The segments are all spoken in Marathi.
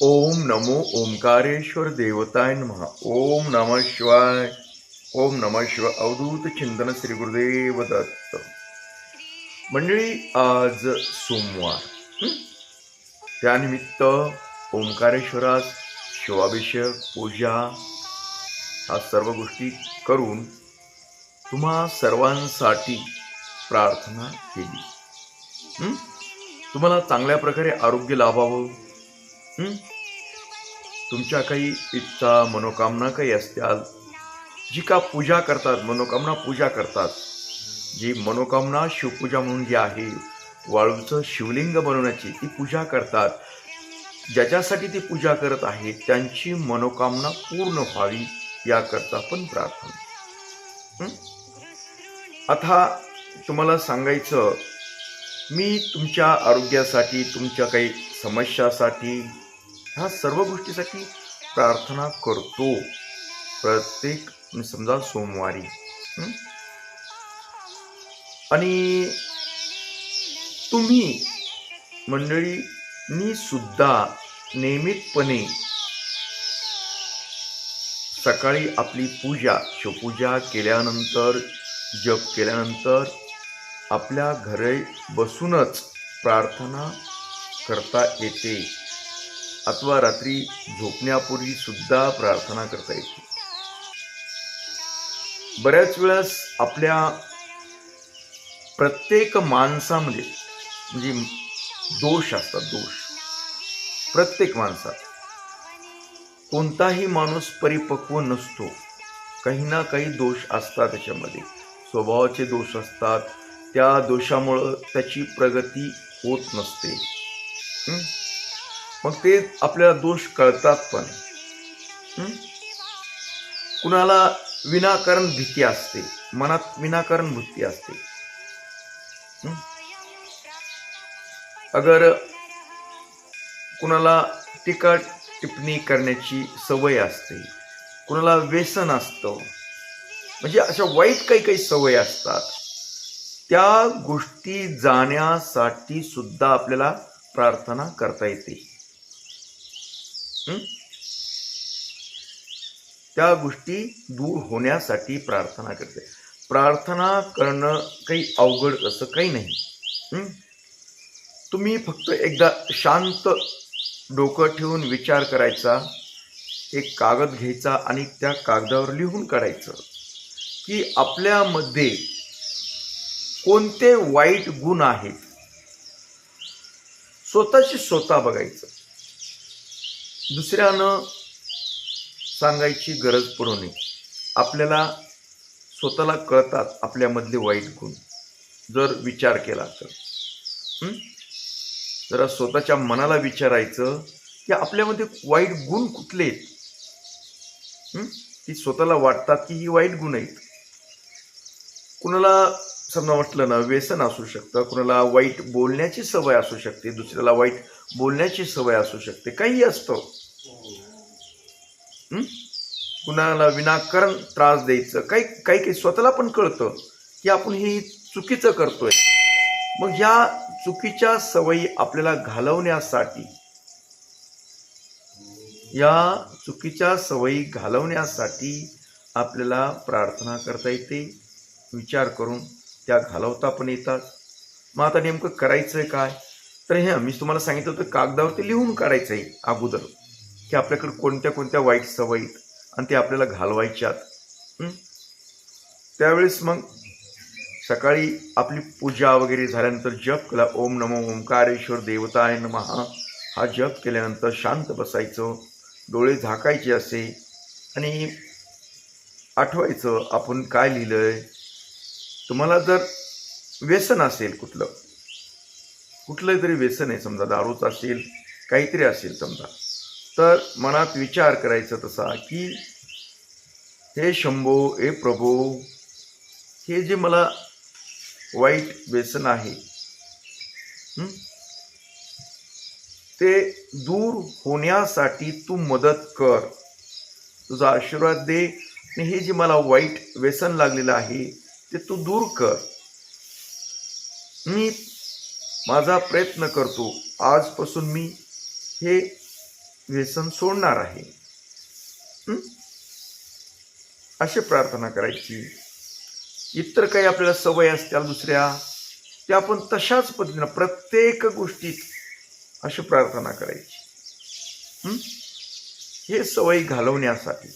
ओम नमो ओंकारेश्वर देवताय नमः. ओम नमः शिवाय. ओम नमः शिवाय. अवधूत चिंतन श्री गुरुदेव दत्त. मंडळी, आज सोमवार. त्यानिमित्त ओंकारेश्वरास शिवाभिषेक, पूजा ह्या सर्व गोष्टी करून तुम्हा सर्वांसाठी प्रार्थना केली. तुम्हाला चांगल्या प्रकारे आरोग्य लाभावं. तुमच्या काही इच्छा मनोकामना काही असत्याल, जी का पूजा करतात, मनोकामना पूजा करतात, जी मनोकामना शिवपूजा म्हणून जी आहे, वाळूचं शिवलिंग बनवण्याची ती पूजा करतात, ज्याच्यासाठी ती पूजा करत आहे त्यांची मनोकामना पूर्ण व्हावी याकरता पण प्रार्थना. आता तुम्हाला सांगायचं, मी तुमच्या आरोग्यासाठी, तुमच्या काही समस्यासाठी, ह्या सर्व गोष्टीसाठी प्रार्थना करतो प्रत्येक समजा सोमवारी. आणि तुम्ही मंडळींनी सुद्धा नियमितपणे सकाळी आपली पूजा, शिवपूजा केल्यानंतर, जप केल्यानंतर आपल्या घरी बसूनच प्रार्थना करता येते, अथवा रात्री झोपण्यापूर्वी सुद्धा प्रार्थना करता येते. बऱ्याच वेळेस आपल्या प्रत्येक माणसामध्ये म्हणजे दोष असतात. दोष प्रत्येक माणसात. कोणताही माणूस परिपक्व नसतो. काही ना काही दोष असतात त्याच्यामध्ये. स्वभावाचे दोष असतात. त्या दोषामुळं त्याची प्रगती होत नसते. मग ते आपल्याला दोष कळतात पण. कुणाला विनाकारण भीती असते, मनात विनाकारण भीती असते. अगर कुणाला टीका टिप्पणी करण्याची सवय असते, कुणाला व्यसन असतं, म्हणजे अशा वाईट काही काही सवय असतात. त्या गोष्टी जाण्यासाठी सुद्धा आपल्याला प्रार्थना करता येते. त्या गोष्टी दूर होण्यासाठी प्रार्थना करते. प्रार्थना करणं काही अवघड असं काही नाही. तुम्ही फक्त एकदा शांत डोकं ठेवून विचार करायचा. एक कागद घ्यायचा आणि त्या कागदावर लिहून काढायचं की आपल्यामध्ये कोणते वाईट गुण आहेत. स्वतःची स्वतः बघायचं. दुसऱ्यानं सांगायची गरज पडू नये. आपल्याला स्वतःला कळतात आपल्यामधले वाईट गुण, जर विचार केला तर. जरा स्वतःच्या मनाला विचारायचं की आपल्यामध्ये वाईट गुण कुठले आहेत. ती स्वतःला वाटतात की ही वाईट गुण आहेत. कुणाला समजा म्हटलं ना, व्यसन असू शकतं, कुणाला वाईट बोलण्याची सवय असू शकते, दुसऱ्याला वाईट बोलण्याची सवय असू शकते, काही असतं. कुणाला विनाकारण त्रास द्यायचं, काही काही स्वतःला पण कळतं की आपण हे चुकीचं करतोय. मग ह्या चुकीच्या सवयी आपल्याला घालवण्यासाठी, या चुकीच्या सवयी घालवण्यासाठी आपल्याला प्रार्थना करता येते. विचार करून त्या घालवता पण येतात. मग आता नेमकं करायचंय काय, तर हे मी तुम्हाला सांगितलं होतं, कागदावरती लिहून काढायचं आहे अगोदर की आपल्याकडे कोणत्या कोणत्या वाईट सवयी आणि ते आपल्याला घालवायच्यात. त्यावेळेस मग सकाळी आपली पूजा वगैरे झाल्यानंतर जप केला, ओम नमो ओंकारेश्वर देवताय नमः, हा जप केल्यानंतर शांत बसायचं, डोळे झाकायचे असे आणि आठवायचं आपण काय लिहिलंय. तुम्हाला जर व्यसन असेल, कुठलं तरी व्यसन आहे, समजा दारूच असेल, काहीतरी असेल समजा, तर मनात विचार करायचा तसा की हे शंभो, हे प्रभो, हे जे मला वाईट व्यसन आहे ते दूर होण्यासाठी तू मदत कर, तुझा आशीर्वाद दे, आणि हे जे मला वाईट व्यसन लागलेलं आहे ते तू दूर कर. मी माझा प्रयत्न करतो, आजपासून मी हे व्यसन सोडणार आहे. हं? अशी प्रार्थना करायची. इतर काही आपल्याला सवय असतील दुसऱ्या, त्या आपण तशाच पद्धतीनं प्रत्येक गोष्टीत अशी प्रार्थना करायची. हं? हे सवयी घालवण्यासाठी.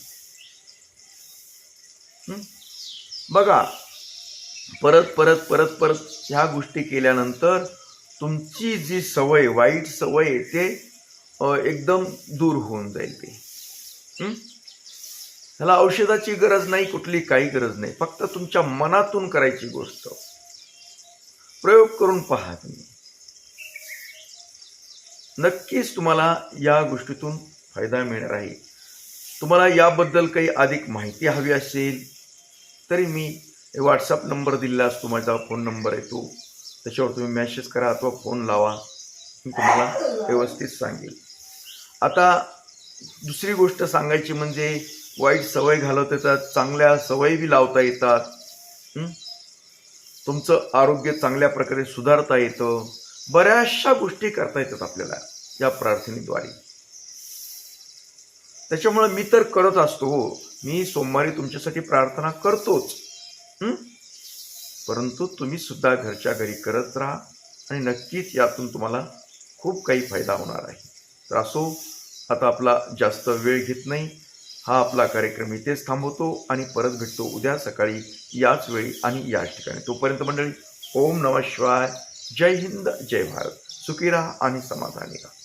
हं? बघा, परत परत परत परत ह्या गोष्टी केल्यानंतर तुमची जी सवय, वाईट सवय आहे, ते एकदम दूर होऊन जाईल ते. हं? त्याला औषधाची गरज नाही, कुठली काही गरज नाही. फक्त तुमच्या मनातून करायची गोष्ट. प्रयोग करून पहा तुम्ही. नक्कीच तुम्हाला या गोष्टीतून फायदा मिळणार आहे. तुम्हाला याबद्दल काही अधिक माहिती हवी असेल तरी मी व्हॉट्सअप नंबर दिलेला असतो, माझा फोन नंबर आहे तो. त्याच्यावर तुम्ही मेसेज करा अथवा फोन लावा, मी तुम्हाला व्यवस्थित सांगेल. आता दुसरी गोष्ट सांगायची म्हणजे वाईट सवय घालवता येतात, चांगल्या सवयी बी लावता येतात. तुमचं आरोग्य चांगल्या प्रकारे सुधारता येतं. बऱ्याचशा गोष्टी करता येतात आपल्याला या प्रार्थनेद्वारे. त्याच्यामुळे मी तर करत असतो हो. मी सोमवारी तुमच्यासाठी प्रार्थना करतोच. परंतु तुम्ही सुद्धा घरच्या घरी करत राहा आणि नक्कीच यातून तुम्हाला खूप काही फायदा होणार आहे. तर असो, आता आपला जास्त वेळ घेत नाही. हा आपला कार्यक्रम इथेच थांबवतो आणि परत भेटतो उद्या सकाळी याच वेळी आणि याच ठिकाणी. तोपर्यंत मंडळी, ओम नमः शिवाय. जय हिंद, जय भारत. सुखी राहा आणि समाधानी राहा.